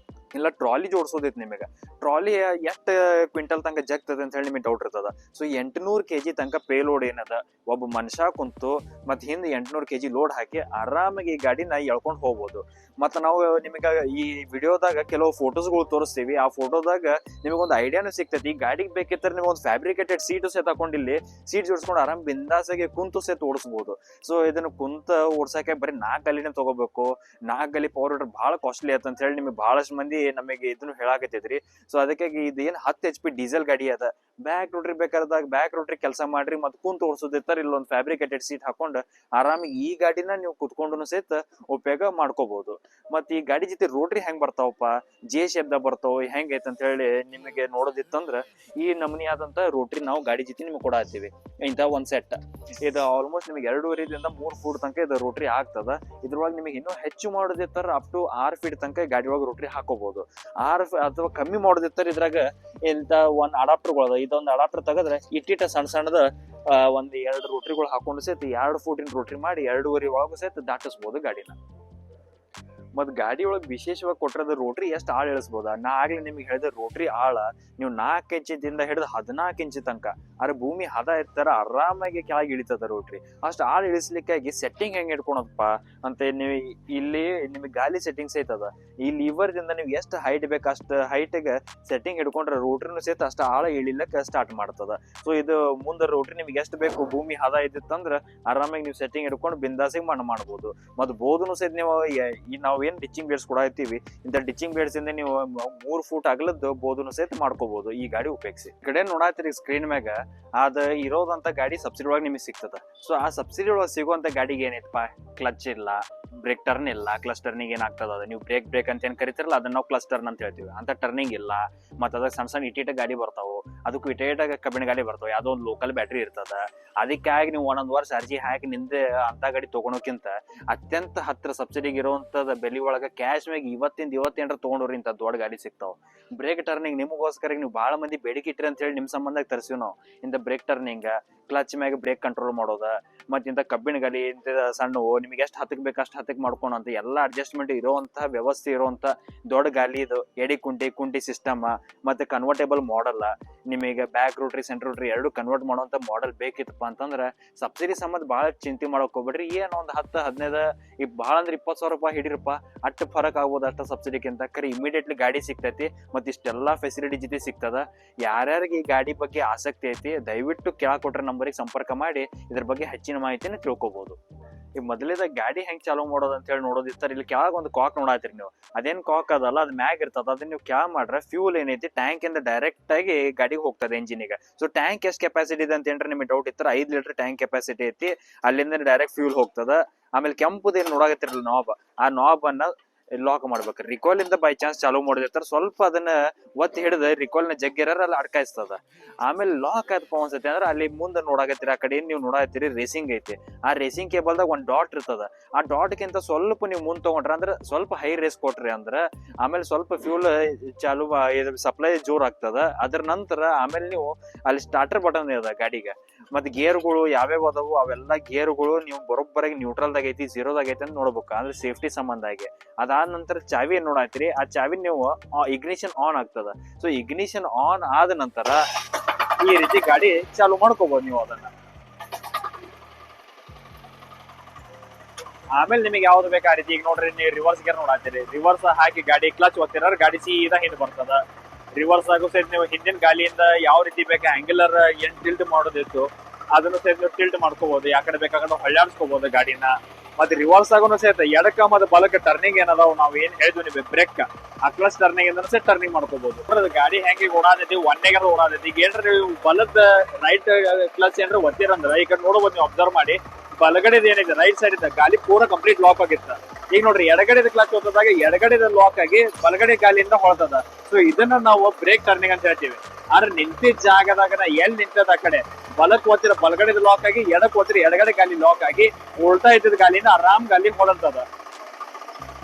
ಇಲ್ಲ ಟ್ರಾಲಿ ಜೋಡಿಸೋದೈತಿ ನಿಮಗೆ. ಟ್ರಾಲಿ ಎಷ್ಟು ಕ್ವಿಂಟಲ್ ತನಕ ಜಗ್ತದೆ ಅಂತ ಹೇಳಿ ನಿಮಗೆ ಡೌಟ್ ಇರ್ತದ. ಸೊ 800 kg ತನಕ ಪೇಲೋಡ್ ಏನದ, ಒಬ್ಬ ಮನುಷ್ಯ ಕುಂತು ಮತ್ತೆ ಹಿಂದೆ 800 kg ಲೋಡ್ ಹಾಕಿ ಆರಾಮಾಗಿ ಈ ಗಾಡಿನ ಎಳ್ಕೊಂಡು ಹೋಗ್ಬೋದು. ಮತ್ತೆ ನಾವು ನಿಮಗೆ ಈ ವಿಡಿಯೋದಾಗ ಕೆಲವು ಫೋಟೋಸ್ಗಳು ತೋರಿಸ್ತೀವಿ. ಆ ಫೋಟೋದಾಗ ನಿಮಗೊಂದು ಐಡಿಯಾನು ಸಿಗ್ತೈತಿ. ಈ ಗಾಡಿಗೆ ಬೇಕಿತ್ತರ ನೀವು ಒಂದು ಫ್ಯಾಬ್ರಿಕೇಟೆಡ್ ಸೀಟು ಸಹಿತ ಹಾಕೊಂಡಿಲ್ಲಿ ಸೀಟ್ ಜೋಡಿಸ್ಕೊಂಡು ಆರಾಮ್ ಬಿಂದಾಸಾಗಿ ಕುಂತು ಸಹಿತ ಓಡಿಸ್ಬೋದು. ಸೊ ಇದನ್ನು ಕುಂತ ಓಡ್ಸಕ್ಕೆ ಬರೀ 4 ಗಲಿನೇ ತಗೋಬೇಕು. 4 ಗಲಿ ಪವರ್ ವಿಡರ್ ಬಹಳ ಕಾಸ್ಟ್ಲಿ ಆಯ್ತು ಅಂತ ಹೇಳಿ ನಿಮಗೆ ಬಹಳಷ್ಟು ಮಂದಿ ನಮಗೆ ಇದನ್ನು ಹೇಳಾಕತ್ತೈತ್ರಿ. ಸೊ ಅದಕ್ಕಾಗಿ ಇದು ಏನ್ 10 HP ಡೀಸೆಲ್ ಗಾಡಿ ಅದ. ಬ್ಯಾಕ್ ರೋಟ್ರಿ ಬೇಕಾದಾಗ ಬ್ಯಾಕ್ ರೋಟ್ರಿ ಕೆಲಸ ಮಾಡ್ರಿ, ಮತ್ತೆ ಕುಂತ ಓಡಿಸೋದಿರ್ತಾರೆ ಇಲ್ಲೊಂದು ಫ್ಯಾಬ್ರಿಕೇಟೆಡ್ ಸೀಟ್ ಹಾಕೊಂಡು ಆರಾಮಿಗೆ ಈ ಗಾಡಿನ ನೀವು ಕುತ್ಕೊಂಡು ಸಹಿತ ಉಪಯೋಗ ಮಾಡ್ಕೋಬಹುದು. ಮತ್ ಈ ಗಾಡಿ ಜೊತೆ ರೋಟ್ರಿ ಹೆಂಗ್ ಬರ್ತಾವಪ್ಪ, ಜೆ ಶೇಪ್ ದಾಗ ಬರ್ತಾವ, ಹೆಂಗ್ ಐತೆ ಅಂತ ಹೇಳಿ ನಿಮಗೆ ನೋಡೋದಿತ್ತಂದ್ರ ಈ ನಮೂನಿ ಆದಂತ ರೋಟ್ರಿ ನಾವು ಗಾಡಿ ಜೊತೆ ನಿಮ್ಗೆ ಕೊಡಾತೀವಿ. ಇಂತ ಒಂದ್ ಸೆಟ್ ಇದು ಆಲ್ಮೋಸ್ಟ್ ನಿಮಗೆ 2.5 3 ಫೂಟ್ ತನಕ ಇದು ರೋಟ್ರಿ ಆಗ್ತದ. ಇದ್ರೊಳಗೆ ನಿಮಗೆ ಇನ್ನೂ ಹೆಚ್ಚು ಮಾಡೋದಿರ್ತಾರ ಅಪ್ ಟು 6 ಫೀಟ್ ತನಕ ಗಾಡಿ ಒಳಗೆ ರೋಟ್ರಿ ಹಾಕೋಬಹುದು. 6 ಅಥವಾ ಕಮ್ಮಿ ಮಾಡೋದಿರ್ತಾರ ಇದ್ರಾಗ ಇಂತ ಒಂದ್ ಅಡಾಪ್ಟರ್ಗಳು. ಇದೊಂದು ಅಡಾಪ್ಟರ್ ತೆಗೆದ್ರೆ ಇಟ್ಟಿಟ್ಟ ಸಣ್ಣ ಸಣ್ಣದ ಒಂದ್ 2 ರೋಟ್ರಿಗಳು ಹಾಕೊಂಡು ಸಹಿತ 2 ಫೂಟಿನ ರೋಟ್ರಿ ಮಾಡಿ 2.5 ಒಳಗೂ ಸಹಿತ ದಾಟಿಸ್ಬೋದು ಗಾಡಿನ. ಮತ್ ಗಾಡಿ ಒಳಗ್ ವಿಶೇಷವಾಗಿ ಕೊಟ್ಟಿರೋದು ರೋಟ್ರಿ ಎಷ್ಟು ಆಳ ಇಳಿಸಬಹುದ. ನಾ ಆಗ್ಲಿ ನಿಮ್ಗೆ ಹೇಳಿದ ರೋಟ್ರಿ ಆಳ ನೀವು 4 ಇಂಚಿಂದ ಹಿಡಿದು 14 ಇಂಚ್ ತನಕ, ಆದ್ರೆ ಭೂಮಿ ಹದ ಇರ್ತಾರ ಆರಾಮಾಗಿ ಕೆಳಗೆ ಇಳಿತದ ರೋಟ್ರಿ. ಅಷ್ಟು ಆಳ ಇಳಿಸ್ಲಿಕ್ಕಾಗಿ ಸೆಟ್ಟಿಂಗ್ ಹೆಂಗ್ ಇಟ್ಕೊಳಪ್ಪ ಅಂತ ನೀವು ಇಲ್ಲಿ ನಿಮಗೆ ಗಾಲಿ ಸೆಟ್ಟಿಂಗ್ಸ್ ಐತದ. ಈ ಲಿವರ್ ದಿಂದ ನೀವು ಎಷ್ಟು ಹೈಟ್ ಬೇಕು ಅಷ್ಟು ಹೈಟ್ಗೆ ಸೆಟ್ಟಿಂಗ್ ಹಿಡ್ಕೊಂಡ್ರೆ ರೋಟ್ರಿನೂ ಸಹಿತ ಅಷ್ಟು ಆಳ ಇಳಿಲಕ್ಕ ಸ್ಟಾರ್ಟ್ ಮಾಡ್ತದ. ಸೊ ಇದು ಮುಂದೆ ರೋಟ್ರಿ ನಿಮ್ಗೆ ಎಷ್ಟು ಬೇಕು ಭೂಮಿ ಹದ ಇದ್ದಿತ್ತಂದ್ರ ಆರಾಮಾಗಿ ನೀವು ಸೆಟ್ಟಿಂಗ್ ಹಿಡ್ಕೊಂಡು ಬಿಂದಾಸಿಗೆ ಮಾಡ್ಬೋದು. ಮತ್ ಬೋಧನು ಸಹಿತ ನೀವು ನಾವು ಏನ್ ಡಿಚಿಂಗ್ ಬೇಡ್ಸ್ ಕೊಡಾಯ್ತೀವಿ, ಇಂತ ಡಿಚಿಂಗ್ ಬೇಡ್ಸ್ ಇಂದ ನೀವು 3 ಫೂಟ್ ಅಗಲದ್ದು ಬೋಧನು ಸಹಿತ ಮಾಡ್ಕೋಬಹುದು ಈ ಗಾಡಿ ಉಪಯೋಗಿಸಿ. ಈ ಕಡೆ ನೋಡಾತಿರಿ ಸ್ಕ್ರೀನ್ ಮ್ಯಾಗ ಅದ ಇರೋದಂತ ಗಾಡಿ ಸಬ್ಸಿಡಿ ಒಳಗೆ ನಿಮಗೆ ಸಿಗ್ತದ. ಸೊ ಆ ಸಬ್ಸಿಡಿ ಒಳಗೆ ಸಿಗುವಂತ ಗಾಡಿಗೆ ಏನೈತಪ್ಪ, ಕ್ಲಚ್ ಇಲ್ಲ, ಬ್ರೇಕ್ ಟರ್ನ್ ಇಲ್ಲ. ಕ್ಲಚ್ ಟರ್ನಿಂಗ್ ಏನಾಗ್ತದ, ನೀವು ಬ್ರೇಕ್ ಅಂತ ಏನ್ ಕರಿತಿರಲ್ಲ ಅದನ್ನ ನಾವು ಕ್ಲಚ್ ಟರ್ನ್ ಅಂತ ಹೇಳ್ತೀವಿ. ಅಂತ ಟರ್ನಿಂಗ್ ಇಲ್ಲ. ಮತ್ತ ಅದಾಗ ಸಣ್ಣ ಸಣ್ಣ ಇಟಿಟ ಗಾಡಿ ಬರ್ತಾವು, ಅದಕ್ಕೂ ಇಟೇಟಾಗ ಕಬ್ಬಿಣ ಗಾಡಿ ಬರ್ತಾವ. ಯಾವ್ದೋ ಒಂದು ಲೋಕಲ್ ಬ್ಯಾಟ್ರಿ ಇರ್ತದ. ಅದಕ್ಕಾಗಿ ನೀವು 1 ವರ್ಷ ಅರ್ಜಿ ಹಾಕಿ ನಿಂದೆ ಅಂತ ಗಾಡಿ ತಗೊಳೋಕ್ಕಿಂತ ಅತ್ಯಂತ ಹತ್ರ ಸಬ್ಸಿಡಿಗೆ ಇರುವಂತದ ಬೆಲೆ ಒಳಗ ಕ್ಯಾಶ್ ಮ್ಯಾಗ ಇವತ್ತೇನ್ರ ತಗೊಂಡ್ರಿ ಇಂತ ದೊಡ್ಡ ಗಾಡಿ ಸಿಗ್ತಾವ. ಬ್ರೇಕ್ ಟರ್ನಿಂಗ್ ನಿಮಗೋಸ್ಕರ ನೀವು ಬಹಳ ಮಂದಿ ಬೇಡಿಕೆ ಇಟ್ರಿ ಅಂತ ಹೇಳಿ ನಿಮ್ ಸಂಬಂಧ ತರಿಸಿವ್ ನಾವು. ಇಂತ ಬ್ರೇಕ್ ಟರ್ನಿಂಗ್, ಕ್ಲಚ್ ಮ್ಯಾಗ ಬ್ರೇಕ್ ಕಂಟ್ರೋಲ್ ಮಾಡೋದ, ಮತ್ ಇಂತ ಕಬ್ಬಿಣ ಗಾಡಿ ಇಂತ ಸಣ್ಣವು ನಿಮ್ಗೆ ಎಷ್ಟು ಹತ್ತಕ್ ಬೇಕು ಅಷ್ಟು ಹತ್ತಕ್ ಮಾಡ್ಕೊಳಂತ ಎಲ್ಲಾ ಅಡ್ಜಸ್ಟ್ಮೆಂಟ್ ಇರುವಂತಹ ವ್ಯವಸ್ಥೆ ಇರುವಂತ ದೊಡ್ಡ ಗಾಲಿ ಇದು. ಎಡಿ ಕುಂಟಿ ಸಿಸ್ಟಮ್ ಮತ್ತೆ ಕನ್ವರ್ಟೇಬಲ್ ಮಾಡಲ್. ನಿಮಗೆ back rotary centre rotary 2 convert ಮಾಡುವಂತ ಮಾಡೆಲ್ ಬೇಕಿತ್ತಪ್ಪ ಅಂತಂದ್ರ ಸಬ್ಸಿಡಿ ಸಂಬಂಧ ಬಹಳ ಚಿಂತೆ ಮಾಡಕ್ ಹೋಗ್ಬೇಡ್ರಿ. ಏನೋ ಒಂದು 10-15 ಈಗ ಬಹಳ ಅಂದ್ರೆ 20,000 ರೂಪಾಯಿ ಹಿಡಿರಪ್ಪ, ಅಷ್ಟು ಫರಕ್ ಆಗ್ಬೋದು ಅಷ್ಟ ಸಬ್ಸಿಡಿಗಿಂತ. ಕರೆ ಇಮಿಡಿಯೇಟ್ಲಿ ಗಾಡಿ ಸಿಗ್ತೈತಿ, ಮತ್ ಇಷ್ಟೆಲ್ಲಾ ಫೆಸಿಲಿಟಿ ಜೊತೆ ಸಿಗ್ತದ. ಯಾರ್ಯಾರಿಗೆ ಈ ಗಾಡಿ ಬಗ್ಗೆ ಆಸಕ್ತಿ ಐತಿ ದಯವಿಟ್ಟು ಕೆಳಗೆ ಕೊಟ್ರೆ ನಂಬರಿಗೆ ಸಂಪರ್ಕ ಮಾಡಿ ಇದ್ರ ಬಗ್ಗೆ ಹೆಚ್ಚಿನ ಮಾಹಿತಿನ ತಿಳ್ಕೊಬಹುದು. ಈ ಮೊದಲೇದ ಗಾಡಿ ಹೆಂಗ್ ಚಾಲೂ ಮಾಡೋದು ಅಂತ ಹೇಳಿ ನೋಡೋದಿರ್ತಾರೆ. ಇಲ್ಲಿ ಕೆಳಗ ಒಂದು ಕಾಕ್ ನೋಡಾತಿರಿ ನೀವು, ಅದೇನ್ ಕಾಕ್ ಅದಲ್ಲ ಅದ್ ಮ್ಯಾಗ್ ಇರ್ತದ. ಅದನ್ನ ನೀವು ಕ್ಯಾ ಮಾಡ್ರೆ ಫ್ಯೂಲ್ ಏನೈತಿ ಟ್ಯಾಂಕ್ ಇಂದ ಡೈರೆಕ್ಟ್ ಆಗಿ ಗಾಡಿಗೆ ಹೋಗ್ತದೆ ಎಂಜಿನಿಗೆ. ಸೊ ಟ್ಯಾಂಕ್ ಎಷ್ಟ್ ಕೆಪಾಸಿಟಿ ಇದೆ ಅಂತ ಏನ್ರ ನಿಮಗೆ ಡೌಟ್ ಇರ್ತಾರೆ, 5 ಲೀಟರ್ ಟ್ಯಾಂಕ್ ಕೆಪಾಸಿಟಿ ಐತಿ. ಅಲ್ಲಿಂದ ಡೈರೆಕ್ಟ್ ಫ್ಯೂಲ್ ಹೋಗ್ತದ. ಆಮೇಲೆ ಕೆಂಪುದ ಏನ್ ನೋಡಾಕತ್ತಿರಲ್ಲ ನಾಬ್, ಆ ನಾಬ್ ಅನ್ನ ಲಾಕ್ ಮಾಡ್ಬೇಕು. ರಿಕಾಲ್ ಇಂದ ಬೈ ಚಾನ್ಸ್ ಚಾಲೂ ಮಾಡಿರ್ತಾರ, ಸ್ವಲ್ಪ ಅದನ್ನ ಒತ್ತಿ ಹಿಡಿದ ರಿಕಾಲ್ ನ ಜಗ್ಗಿರಾರ ಅಲ್ಲಿ ಅಡ್ಕಾಯಿಸ್ತದ. ಆಮೇಲೆ ಲಾಕ್ ಆಯ್ತಪ್ಪ ಅನ್ಸತ್ತೆ ಅಂದ್ರೆ ಅಲ್ಲಿ ಮುಂದೆ ನೋಡಾಕತ್ತೀರಿ, ಆ ಕಡೆ ನೀವು ನೋಡಾಕತ್ತೀರಿ ರೇಸಿಂಗ್ ಐತಿ. ಆ ರೇಸಿಂಗ್ ಕೇಬಲ್ದಾಗ ಒಂದ್ ಡಾಟ್ ಇರ್ತದ. ಆ ಡಾಟ್ ಗಿಂತ ಸ್ವಲ್ಪ ನೀವು ಮುಂದ್ ತಗೊಂಡ್ರ ಅಂದ್ರೆ ಸ್ವಲ್ಪ ಹೈ ರೇಸ್ ಕೊಟ್ರಿ ಅಂದ್ರ ಆಮೇಲೆ ಸ್ವಲ್ಪ ಫ್ಯೂಲ್ ಚಾಲು ಸಪ್ಲೈ ಜೋರ್ ಆಗ್ತದ. ಅದ್ರ ನಂತರ ಆಮೇಲೆ ನೀವು ಅಲ್ಲಿ ಸ್ಟಾರ್ಟರ್ ಬಟನ್ ಅದ ಗಾಡಿಗೆ, ಮತ್ತೆ ಗೇರ್ಗಳು ಯಾವ್ಯಾವ ಅದಾವು ಅವೆಲ್ಲಾ ಗೇರ್ಗಳು ನೀವು ಬರೋಬ್ಬರಾಗಿ ನ್ಯೂಟ್ರಲ್ದಾಗ ಐತಿ ಝೀರೋದಾಗ ಐತಿ ಅಂತ ನೋಡ್ಬೇಕು, ಅಂದ್ರೆ ಸೇಫ್ಟಿ ಸಂಬಂಧ ಆಗಿ. ಅದಾದ ನಂತರ ಚಾವಿ ಏನ್ ನೋಡಾತ್ರಿ, ಆ ಚಾವಿ ನೀವು ಇಗ್ನಿಷನ್ ಆನ್ ಆಗ್ತದ. ಸೊ ಇಗ್ನಿಷನ್ ಆನ್ ಆದ ನಂತರ ಈ ರೀತಿ ಗಾಡಿ ಚಾಲು ಮಾಡ್ಕೋಬಹುದು ನೀವು ಅದನ್ನ. ಆಮೇಲೆ ನಿಮಗೆ ಯಾವ್ದು ಬೇಕು ಆ ರೀತಿ. ಈಗ ನೋಡ್ರಿ ನೀವು ರಿವರ್ಸ್ ಗೇರ್ ನೋಡಾತೀರಿ, ರಿವರ್ಸ್ ಹಾಕಿ ಗಾಡಿ ಕ್ಲಚ್ ಒತ್ತಿರ ಗಾಡಿ ಸೀದಾ ಹಿಂದ್ ಬರ್ತದ. ರಿವರ್ಸ್ ಆಗೋ ಸಹಿತ ನೀವು ಹಿಂದಿನ ಗಾಲಿಯಿಂದ ಯಾವ ರೀತಿ ಬೇಕು ಆಂಗ್ಯುಲರ್ ಏನ್ ಟಿಲ್ಟ್ ಮಾಡೋದಿತ್ತು ಅದನ್ನು ಸಹಿತ ನೀವು ಟಿಲ್ಟ್ ಮಾಡ್ಕೋಬಹುದು. ಯಾಕಡೆ ಬೇಕಾದ್ರೆ ಹೊಳ್ಳಾಡ್ಸ್ಕೋಬಹುದು ಗಾಡಿನ. ಮತ್ತೆ ರಿವರ್ಸ್ ಆಗೋನು ಸಹಿತ ಎಡಕ್ಕ ಮತ್ತೆ ಬಲಕ ಟರ್ನಿಂಗ್ ಏನದಾವ್ ನಾವ್ ಏನ್ ಹೇಳಿದ್ವಿ ನಿಮಗೆ ಬ್ರೇಕ್ ಆ ಕ್ಲಚ್ ಟರ್ನಿಂಗ್ ಇಂದ ಸಹಿತ ಟರ್ನಿಂಗ್ ಮಾಡ್ಕೋಬಹುದು. ಗಾಡಿ ಹೆಂಗೆ ಓಡಾದೈತಿ ಒನ್ನೆಗಾರ ಓಡಾದೈತಿ. ಈಗ ಏನ್ರ ನೀವು ಬಲದ ರೈಟ್ ಕ್ಲಚ್ ಏನ್ರ ಒತ್ತಿರಂದ್ರ ಈ ಕಡೆ ನೋಡಬಹುದು, ನೀವು ಅಬ್ಸರ್ವ್ ಮಾಡಿ ಬಲಗಡೆದ ಏನಿದೆ ರೈಟ್ ಸೈಡ್ ಇದ್ದ ಗಾಲಿ ಪೂರಾ ಕಂಪ್ಲೀಟ್ ಲಾಕ್ ಆಗಿತ್ತ. ಈಗ ನೋಡ್ರಿ ಎಡಗಡೆದ ಕ್ಲಚ್ ಹೊತ್ತದಾಗ ಎಡಗಡೆದ ಲಾಕ್ ಆಗಿ ಬಲಗಡೆ ಗಾಲಿಯಿಂದ ಹೊಳ್ತದ. ಸೊ ಇದನ್ನ ನಾವು ಬ್ರೇಕ್ ಟರ್ನಿಂಗ್ ಅಂತ ಹೇಳ್ತೀವಿ. ಆದ್ರೆ ನಿಂತಿದ್ದ ಜಾಗದಾಗ ಎಲ್ಲಿ ನಿಂತದ ಆ ಕಡೆ ಬಲಕ್ ಓದ್ತಿರ ಬಲಗಡೆದ ಲಾಕ್ ಆಗಿ, ಎಡಕ್ ಓದ್ತಿರ ಎಡಗಡೆ ಗಾಲಿ ಲಾಕ್ ಆಗಿ, ಉಲ್ಟಾ ಇದ್ದ ಗಾಲಿನ ಆರಾಮ್ ಗಾಲಿ ಹೊಳಂತದ.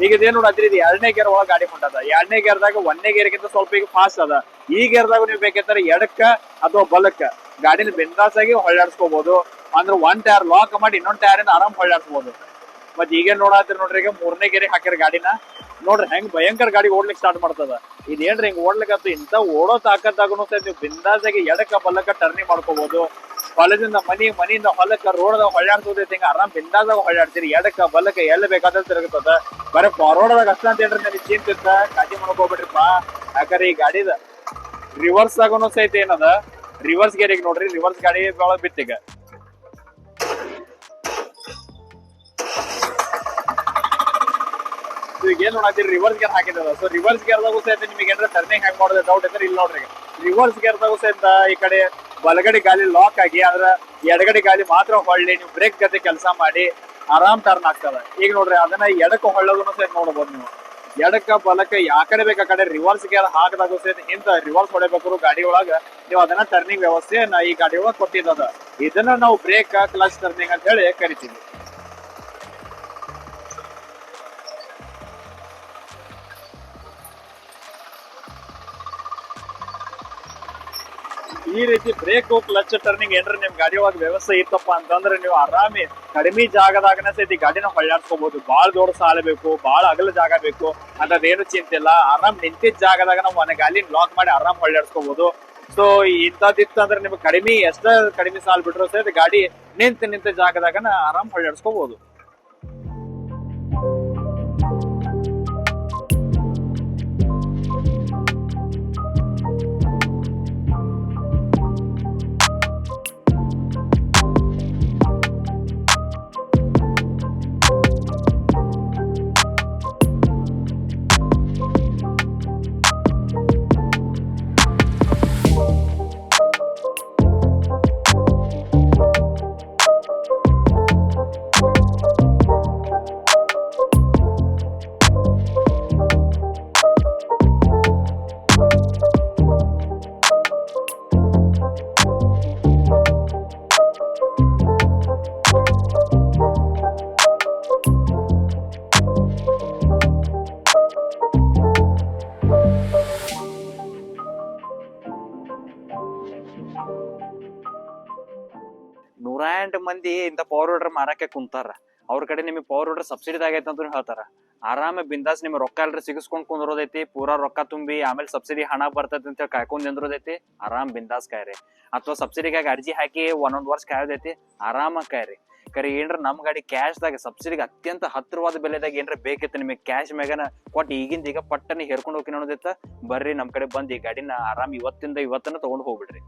ಈಗ ಇದೇನ್ ನೋಡತ್ರಿ, ಇದು 2ನೇ ಗೇರ್ ಒಳಗ ಗಾಡಿ ಹೊಂಟದ. 2ನೇ ಗೇರ್ದಾಗ 1ನೇ ಗೇರ್ಗಿಂತ ಸ್ವಲ್ಪ ಈಗ ಫಾಸ್ಟ್ ಅದ. ಈ ಗೇರ್ದಾಗ ನೀವು ಬೇಕಂದ್ರೆ ಎಡಕ್ಕ ಅಥವಾ ಬಲಕ್ಕ ಗಾಡಿನ ಬಿಂದಾಸ್ ಆಗಿ ಹೊಳ್ಳಾಡ್ಸ್ಕೋಬಹುದು. ಅಂದ್ರೆ 1 ಟೈರ್ ಲಾಕ್ ಮಾಡಿ ಇನ್ನೊಂದ್ ಟೈರ್ ಇಂದ ಆರಾಮ್ ಹೊಳ್ಳಾಡ್ಸ್ಬೋದು. ಮತ್ ಈಗೇನ್ ನೋಡತ್ರಿ ನೋಡ್ರಿ, ಈಗ 3ನೇ ಗೇರಿಗೆ ಹಾಕಿರ ಗಾಡಿನ ನೋಡ್ರಿ ಹೆಂಗ್ ಭಯಂಕರ ಗಾಡಿ ಓಡ್ಲಿಕ್ಕೆ ಸ್ಟಾರ್ಟ್ ಮಾಡ್ತದ. ಇದೇನ್ರಿ ಹಿಂಗ್ ಓಡ್ಲಿಕ್ಕೆ ಇಂತ ಓಡೋ ತಾಕತ್ತಾಗನು ಸಹ ನೀವು ಬಿಂದಾಸಾಗಿ ಎಡಕ್ಕ ಬಲಕ್ಕ ಟರ್ನಿಂಗ್ ಮಾಡ್ಕೋಬಹುದು. ಹೊಲದಿಂದ ಮನಿಯಿಂದ ಹೊಲಕ್ಕ ರೋಡ್ದಾಗ ಹೊಳ್ಳಾಡ್ಸೋದೈತಿ, ಹಿಂಗ ಆರಾಮ್ ಬಿಂದಾಸಾಗ ಹೊಳ್ಳಾಡ್ತೀರಿ. ಎಡಕ್ಕ ಬಲಕ್ಕ ಎಲ್ಲಿ ಬೇಕಾದ್ರೆ ತಿರುಗುತ್ತದ. ಬರೀ ಫಾರ್ವರ್ಡ್ದಾಗ ಅಷ್ಟ ಅಂತ ಹೇಳ್ರಿ ನನಗೆ ಚಿಂತಿತ್ತ ಕಾಜಿ ಮಾಡ್ಕೋಬೇಡ್ರಿಪ್ಪ. ಯಾಕಂದ್ರೆ ಈ ಗಾಡಿದ ರಿವರ್ಸ್ ಆಗೋನು ಸಹಿತ ಏನದ, ರಿವರ್ಸ್ ಗೇರಿಗೆ ನೋಡ್ರಿ, ರಿವರ್ಸ್ ಗಾಡಿ ಒಳಗ್ ಬಿತ್ತೀಗ ಈಗ ಏನ್ ನೋಡತ್ತೀರಿ ರಿವರ್ಸ್ ಗೇರ್ ಹಾಕಿದ. ಸೊ ರಿವರ್ಸ್ ಗೇರ್ದಾಗೂ ಸಹಿತ ನಿಮಗೆ ಏನಾರ ಟರ್ನಿಂಗ್ ಹೆಂಗ್ ಮಾಡೋದು ಡೌಟ್ ಇದ್ರೆ ಇಲ್ಲಿ ನೋಡ್ರಿ, ರಿವರ್ಸ್ ಗೇರ್ದಾಗೂ ಸಹಿತ ಈ ಕಡೆ ಬಲಗಡೆ ಗಾಲಿ ಲಾಕ್ ಆಗಿ ಅದ್ರ ಎಡಗಡೆ ಗಾಲಿ ಮಾತ್ರ ಹೊಳ್ಳಿ ನೀವು ಬ್ರೇಕ್ ಜೊತೆ ಕೆಲಸ ಮಾಡಿ ಆರಾಮ್ ಟರ್ನ್ ಆಗ್ತದ. ಈಗ ನೋಡ್ರಿ ಅದನ್ನ ಎಡಕ್ಕೆ ಹೊಳ್ಳೋದನ್ನು ಸಹಿತ ನೋಡ್ಬೋದು ನೀವು. ಎಡಕ್ಕ ಬಲಕ್ಕ ಯಾ ಕಡೆ ಬೇಕು ಆ ಕಡೆ ರಿವರ್ಸ್ ಗೇರ್ ಹಾಕದಾಗೂ ಸಹಿತ ಇಂತ ರಿವರ್ಸ್ ಹೊಡೆಬೇಕಾದ್ರು ಗಾಡಿ ಒಳಗ ನೀವು ಅದನ್ನ ಟರ್ನಿಂಗ್ ವ್ಯವಸ್ಥೆ ಈ ಗಾಡಿ ಒಳಗ ಕೊಟ್ಟಿದ್ದದ. ಇದನ್ನ ನಾವು ಬ್ರೇಕ್ ಕ್ಲಚ್ ಟರ್ನಿಂಗ್ ಅಂತ ಹೇಳಿ ಕರಿತೀವಿ. ಈ ರೀತಿ ಬ್ರೇಕ್ ಕ್ಲಚ್ ಟರ್ನಿಂಗ್ ಏನ್ರ ನಿಮ್ ಗಾಡಿ ಒಳಗ ವ್ಯವಸ್ಥೆ ಇತ್ತಪ್ಪ ಅಂತಂದ್ರೆ ನೀವು ಆರಾಮಿ ಕಡಿಮೆ ಜಾಗದಾಗನ ಸಹಿತ ಗಾಡಿನ ಹೊಳ್ಳಾಡ್ಸ್ಕೋಬಹುದು. ಬಾಳ್ ದೊಡ್ಡ ಸಾಲ ಬೇಕು, ಬಾಳ ಅಗಲ ಜಾಗ ಬೇಕು ಅಂತದೇನು ಚಿಂತಿಲ್ಲ. ಆರಾಮ್ ನಿಂತಿದ್ದ ಜಾಗದಾಗ ನಾವು ಮನೆ ಗಾಲಿನ ಲಾಕ್ ಮಾಡಿ ಆರಾಮ್ ಹೊಳ್ಳಾಡ್ಸ್ಕೋಬಹುದು. ಸೊ ಇಂಥದಿತ್ತು ಅಂದ್ರೆ ನಿಮ್ಗೆ ಕಡಿಮೆ ಸಾಲ ಬಿಟ್ರು ಸಹಿತ ಗಾಡಿ ನಿಂತ ಜಾಗದಾಗನ ಆರಾಮ್ ಹೊಳ್ಳಾಡ್ಸ್ಕೋಬಹುದು. ನೂರಾಂಟ್ ಮಂದಿ ಇಂತ ಪವರ್ ವಿಡರ್ ಮಾರಕ್ಕೆ ಕುಂತಾರ. ಅವ್ರ ಕಡೆ ನಿಮಗೆ ಪವರ್ ವಿಡರ್ ಸಬ್ಸಿಡಿದಾಗ ಐತೆ ಅಂತ ಹೇಳ್ತಾರ. ಆರಾಮ ಬಿಂದಾಸ್ ನಿಮ್ಗೆ ರೊಕ್ಕ ಎಲ್ರಿ ಸಿಗಿಸ್ಕೊಂಡ್ ಕುಂದ್ರೋದೈತಿ, ಪೂರಾ ರೊಕ್ಕ ತುಂಬಿ ಆಮೇಲೆ ಸಬ್ಸಿಡಿ ಹಣ ಬರ್ತೈತಿ ಅಂತ ಕಾಯ್ಕೊಂಡ್ ನಿಂದ್ರೋದೈತಿ. ಆರಾಮ್ ಬಿಂದಾಸ್ ಕಾಯ್ರಿ. ಅಥವಾ ಸಬ್ಸಿಡಿಗಾಗಿ ಅರ್ಜಿ ಹಾಕಿ 1 ವರ್ಷ ಕಾಯೋದೈತಿ, ಆರಾಮಾಗಿ ಕಾಯ್ರಿ. ಕರೆ ಏನ್ರ ನಮ್ ಗಾಡಿ ಕ್ಯಾಶ್ ದಾಗ ಸಬ್ಸಿಡಿಗೆ ಅತ್ಯಂತ ಹತ್ತಿರವಾದ ಬೆಲೆದಾಗ ಏನ್ರ ಬೇಕಿತ್ತು ನಿಮಗೆ ಕ್ಯಾಶ್ ಮ್ಯಾಗನ ಕೊಟ್ಟು ಈಗಿಂದ ಈಗ ಪಟ್ಟನೆ ಹೇರ್ಕೊಂಡು ಹೋಗಿ ನೋಡೋದೈತ, ಬರ್ರಿ ನಮ್ ಕಡೆ ಬಂದ್ ಈ ಗಾಡಿನ ಆರಾಮ್ ಇವತ್ತಿಂದ ಇವತ್ತನ್ನ ತಗೊಂಡ್ ಹೋಗ್ಬಿಡ್ರಿ.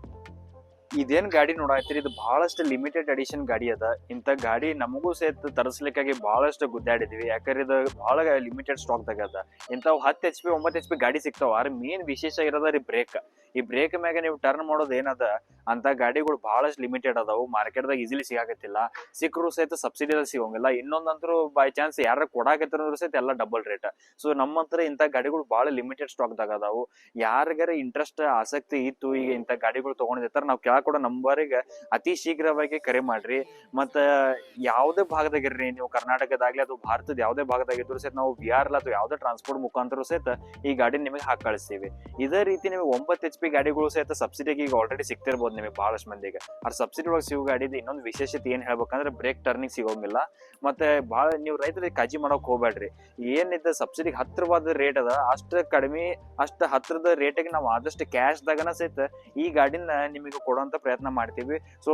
ಇದೇನ್ ಗಾಡಿ ನೋಡಾಯ್ತಿರಿ ಇದು ಬಹಳಷ್ಟು ಲಿಮಿಟೆಡ್ ಎಡಿಷನ್ ಗಾಡಿ ಅದ. ಇಂಥ ಗಾಡಿ ನಮಗೂ ಸಹಿತ ತರಿಸ್ಲಿಕ್ಕಾಗಿ ಬಹಳಷ್ಟು ಗುದ್ದಾಡಿದ್ವಿ, ಯಾಕಂದ್ರೆ ಇದು ಬಹಳ ಲಿಮಿಟೆಡ್ ಸ್ಟಾಕ್ ದಾಗ ಅದ. ಇಂಥವು 10 HP 9 HP ಗಾಡಿ ಸಿಗ್ತಾವ. ಆದ್ರೆ ಮೇನ್ ವಿಶೇಷ ಇರೋದ ರೀ ಬ್ರೇಕ್. ಈ ಬ್ರೇಕ್ ಮ್ಯಾಗ ನೀವು ಟರ್ನ್ ಮಾಡೋದು ಏನದ ಅಂತ ಗಾಡಿಗಳು ಬಹಳಷ್ಟು ಲಿಮಿಟೆಡ್ ಅದಾವು, ಮಾರ್ಕೆಟ್ ದಾಗ ಈಸಿಲಿ ಸಿಗಾಕತ್ತಿಲ್ಲ. ಸಿಕ್ಕರು ಸಹಿತ ಸಬ್ಸಿಡಿದಾಗ ಸಿಗೋಂಗಿಲ್ಲ. ಇನ್ನೊಂದಂತರೂ ಬೈ ಚಾನ್ಸ್ ಯಾರ ಕೊಡಾಕತ್ತಿರೋ ಸಹಿತ ಎಲ್ಲ ಡಬಲ್ ರೇಟ್. ಸೊ ನಮ್ಮಂತರ ಇಂಥ ಗಾಡಿಗಳು ಬಹಳ ಲಿಮಿಟೆಡ್ ಸ್ಟಾಕ್ ದಾಗ ಅದಾವು. ಯಾರಿಗಾರ ಇಂಟ್ರೆಸ್ಟ್ ಆಸಕ್ತಿ ಇತ್ತು ಈಗ ಇಂಥ ಗಾಡಿಗಳು ತಗೊಂಡಿರ್ತಾರ, ನಾವು ಕೆಳಕೊಡೋ ನಂಬರಿಗೆ ಅತಿ ಶೀಘ್ರವಾಗಿ ಕರೆ ಮಾಡ್ರಿ. ಮತ್ತ ಯಾವುದೇ ಭಾಗದಾಗಿರ್ರಿ ನೀವು, ಕರ್ನಾಟಕದಾಗ್ಲಿ ಅಥವಾ ಭಾರತದ ಯಾವುದೇ ಭಾಗದಾಗಿದ್ರು ಸಹಿತ ನಾವು ಬಿಆರ್ ಅಥವಾ ಯಾವುದೇ ಟ್ರಾನ್ಸ್ಪೋರ್ಟ್ ಮುಖಾಂತರ ಸಹಿತ ಈ ಗಾಡಿ ನಿಮಗೆ ಹಾಕಿ ಕಳಿಸ್ತೀವಿ. ಇದೇ ರೀತಿ ನಿಮಗೆ 9 HP ಗಾಡಿಗಳು ಸಹಿತ ಸಬ್ಸಿಡಿಗೆ ಈಗ ಆಲ್ರೆಡಿ ಸಿಗ್ತಿರ್ಬೋದು ನಿಮಗೆ ಬಹಳಷ್ಟು ಮಂದಿಗೆ. ಆ ಸಬ್ಸಿಡಿ ಒಳಗೆ ಸಿಗೋ ಗಾಡಿದು ಇನ್ನೊಂದು ವಿಶೇಷತೆ ಏನ್ ಹೇಳ್ಬೇಕಂದ್ರೆ ಬ್ರೇಕ್ ಟರ್ನಿಂಗ್ ಸಿಗೋಂಗಿಲ್ಲ. ಮತ್ತೆ ಬಹಳ ನೀವು ರೈತರಿಗೆ ಕಾಳಜಿ ಮಾಡೋಕ್ ಹೋಗ್ಬೇಡ್ರಿ. ಏನಿದೆ ಸಬ್ಸಿಡಿಗೆ ಹತ್ತಿರವಾದ ರೇಟ್ ಅದ ಅಷ್ಟು ಕಡಿಮೆ, ಅಷ್ಟು ಹತ್ತಿರದ ರೇಟಿಗೆ ನಾವು ಆದಷ್ಟು ಕ್ಯಾಶ್ ದಾಗನ ಸಹಿತ ಈ ಗಾಡಿನ ನಿಮಗೆ ಕೊಡುವಂತ ಪ್ರಯತ್ನ ಮಾಡ್ತೀವಿ. ಸೊ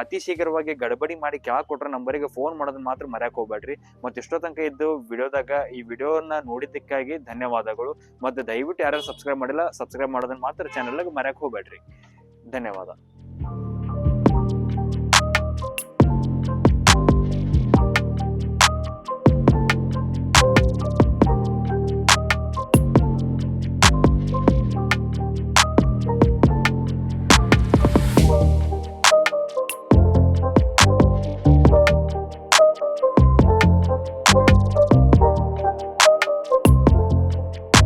ಅತಿ ಶೀಘ್ರವಾಗಿ ಗಡಬಡಿ ಮಾಡಿ ಕೆಳಗೆ ಕೊಟ್ರ ನಂಬರಿಗೆ ಫೋನ್ ಮಾಡೋದನ್ನ ಮಾತ್ರ ಮರ್ಯಾಕ್ ಹೋಗ್ಬೇಡ್ರಿ. ಮತ್ತೆ ಇಷ್ಟೋ ತನಕ ಇದ್ದು ವಿಡಿಯೋದಾಗ ಈ ವಿಡಿಯೋನ ನೋಡಿದ್ದಕ್ಕಾಗಿ ಧನ್ಯವಾದಗಳು. ಮತ್ತೆ ದಯವಿಟ್ಟು ಯಾರು ಸಬ್ಸ್ಕ್ರೈಬ್ ಮಾಡಿಲ್ಲ, ಸಬ್ಸ್ಕ್ರೈಬ್ ಮಾಡೋದನ್ನ ಮಾತ್ರ ಚಾನೆಲ್ ಮರ್ಯಾಕ್ ಹೋಗ್ಬೇಡ್ರಿ. ಧನ್ಯವಾದ.